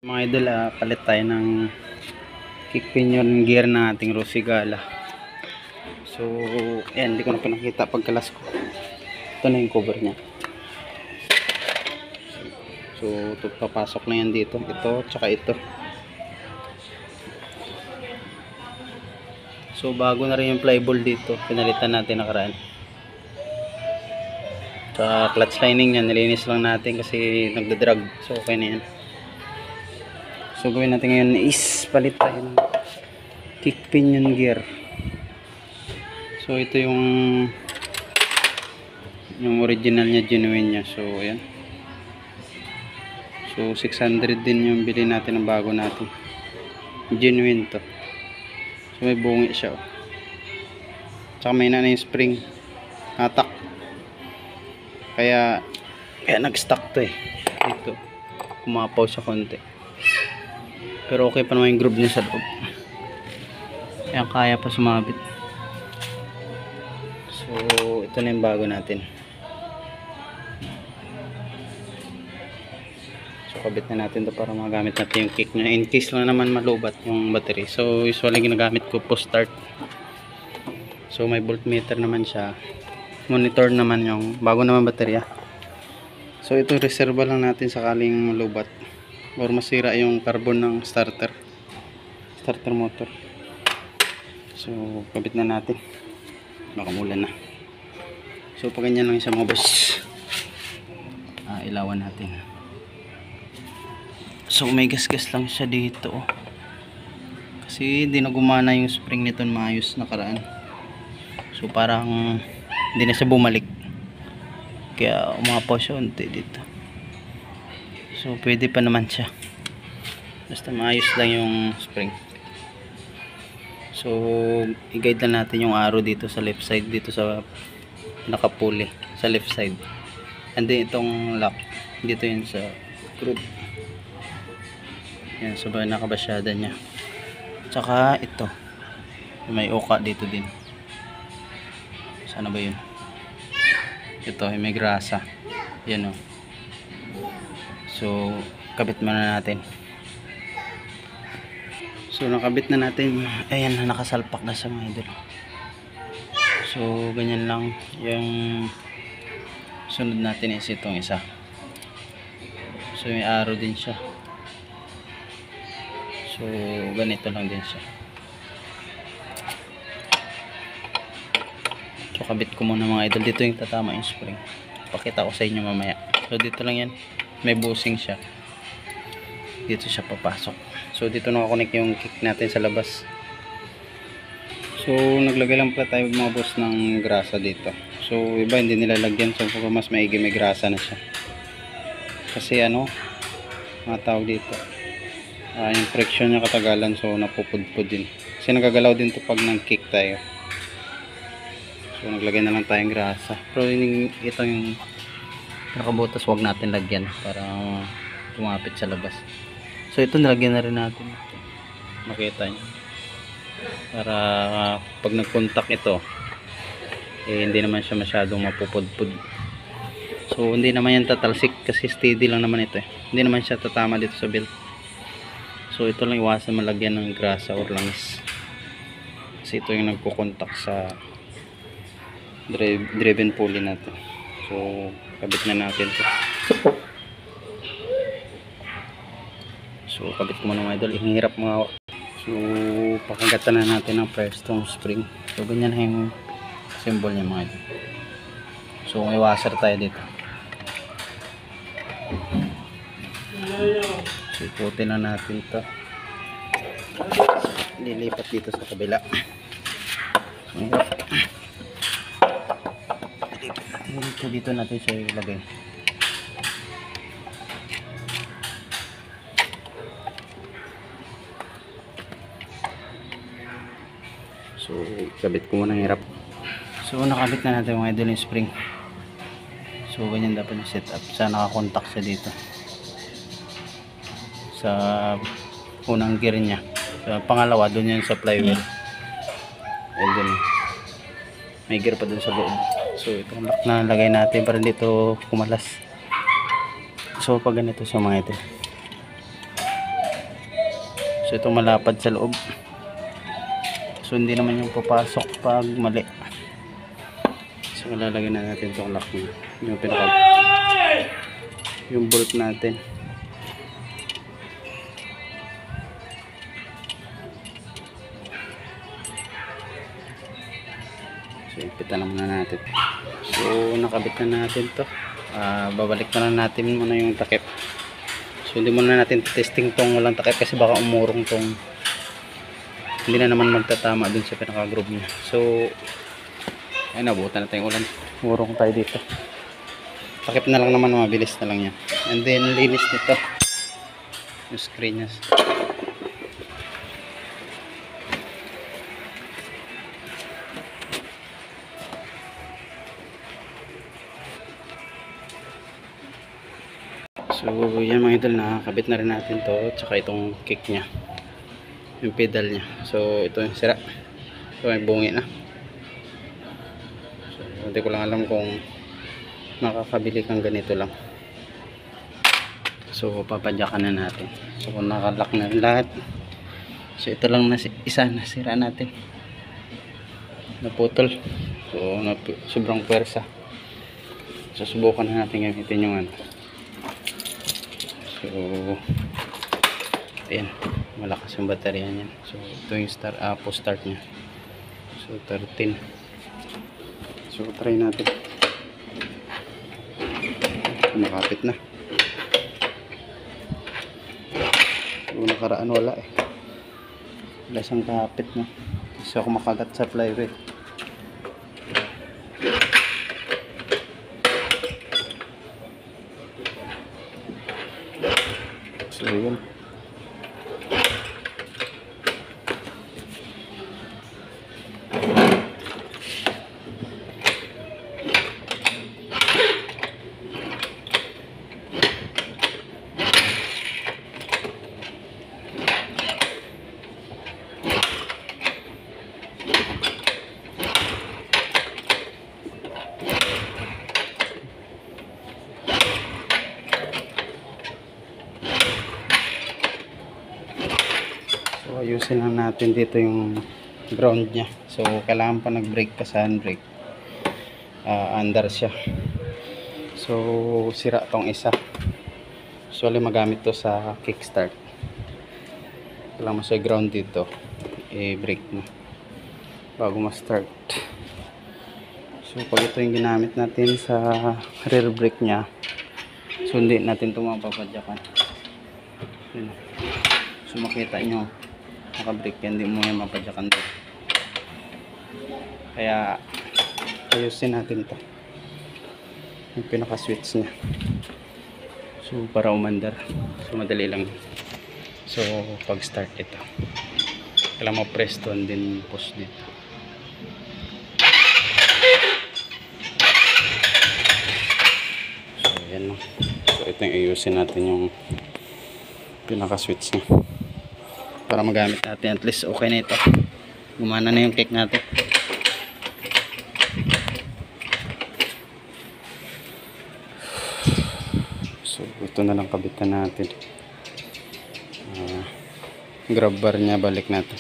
Mga idol, palit tayo ng kick pinion gear na ating Rosigala. So ayan, hindi ko na pinakita pagkalas ko. Ito na yung cover nya. So papasok na yan dito, ito tsaka ito. So bago na rin yung flyball dito, pinalitan natin nakaraan. Sa clutch lining nya nilinis lang natin kasi nagdadrag, so okay na yan. So gawin natin ngayon is palit tayo ng kick pinion gear. So ito yung original nya, genuine nya. So ayan. So 600 din yung bili natin ng bago natin. Genuine to. So may bungi siya. Tsaka may na yung spring. Hatak. Kaya nag-stuck to eh. Dito. Kumapaw siya konti. Pero okay pa naman yung groove niya sa loob. Kaya pa sumabit. So ito na yung bago natin. So kabit na natin to para magamit natin yung kick niya. In case lang naman malubat yung battery. So usually ginagamit ko post start. So may voltmeter naman siya. Monitor naman yung bago naman baterya. So ito reserva lang natin sakaling malubat or masira yung carbon ng starter motor. So kabit na natin, baka mulan na. So pag ganyan lang sa mga boss, ilawan natin. So may gas-gas lang siya dito kasi hindi na gumana yung spring nito maayos nakaraan. So parang hindi na siya bumalik, kaya umapaw siya unti dito. So pwede pa naman siya, basta maayos lang yung spring. So i-guide lang natin yung arrow dito sa left side, dito sa nakapuli sa left side, and then itong lock dito yun sa groove yan, so nakabasyada nya. Tsaka ito may uka dito din. Sana ba yun? Ito may grasa yan o. So kabit muna natin. So nakabit na natin. Ayan, nakasalpak na sa mga idol. So ganyan lang. Yung sunod natin is itong isa. So may arrow din siya. So ganito lang din siya. So kabit ko muna mga idol. Dito yung tatama yung spring. Pakita ko sa inyo mamaya. So dito lang yan. May bushing siya. Dito siya papasok. So dito nakakonek yung kick natin sa labas. So naglagay lang pala tayo mga boss ng grasa dito. So iba hindi nilalagyan. So kung mas maigi may grasa na siya. Kasi mga tawag dito. Yung friction niya katagalan, so napupudpud din. Kasi nagagalaw din to pag nang kick tayo. So naglagay na lang tayong grasa. Pero ito yung nakabutas, wag natin lagyan para tumapit sa labas. So ito nilagyan na rin natin. Makita nyo. Para pag nag-contact ito, hindi naman siya masyadong mapupudpud. So hindi naman yan tatalsik kasi steady lang naman ito eh. Hindi naman siya tatama dito sa belt. So ito lang iwasan malagyan ng grasa or langis. Kasi ito yung nagko-contact sa driven pulley natin. So kabit na natin ito. So kabit ko muna mga idol, hirap mga. So pakagatan na natin ng Firestone spring. So ganyan na yung symbol niya mga idol. So may washer tayo dito. So ikutin na natin ito. Lilipat dito sa kabila. Dito natin siya ilagay. So kabit ko muna ng hirap. So nakabit na natin mga idol yung spring. So ganyan dapat yung setup. Sana nakakontak siya dito sa unang gear nya. Sa pangalawa doon yan sa flywheel. And then may gear pa doon sa loob. So itong lock na lagay natin para dito kumalas. So pag ganito sa mga ito, So ito malapad sa loob. So hindi naman yung papasok pag mali. So lalagyan na natin itong lock niya. Yung bolt natin. So ipitan na muna natin. So nakabit na natin to. Babalik na natin muna yung takip. So hindi muna natin testing tong walang takip kasi baka umurong tong, hindi na naman magtatama dun sa pinaka groove niya. So ay nabutan na tayong ulan, umurong tayo dito. Takip na lang naman, mabilis na lang yan. And then linis nito yung screen niya. So yan mga idol, nakakabit na rin natin to, tsaka itong kick nya, yung pedal nya. So ito yung sira, so may bungi na. So hindi ko lang alam kung makakabili kang ganito lang. So papadyakan na natin. So kung nakalock na lahat, so ito lang na isa nasira natin, naputol. So sobrang pwersa. So subukan na natin gamitin yung ano. So ayan, malakas yung baterya niya. So ito yung post start nya. So 13. So try natin. Makapit na. So nakaraan wala eh, wala siyang kapit na. So ako makagat sa flywheel. So yun. So ayusin lang natin dito yung ground nya. So kailangan pa nag-brake pa sa handbrake. Under siya. So sira tong isa. So magamit to sa kickstart. Kailangan mo sa ground dito, i-brake mo bago ma-start. So pag ito yung ginamit natin sa rear brake nya, so hindi natin ito mapapadyakan. So makita nyo, naka-brake yan, hindi mo yan mapadyakan to. Kaya ayusin natin to, yung pinaka-switch nya. So para umandar, so madali lang. So pag start ito, kailangan mo press to and then push dito. So yan lang. So ito yung ayusin natin yung pinaka-switch nya para magamit natin. At least okay na ito, gumana na yung kick natin. So ito na lang kabitan natin. Grab bar nya balik natin.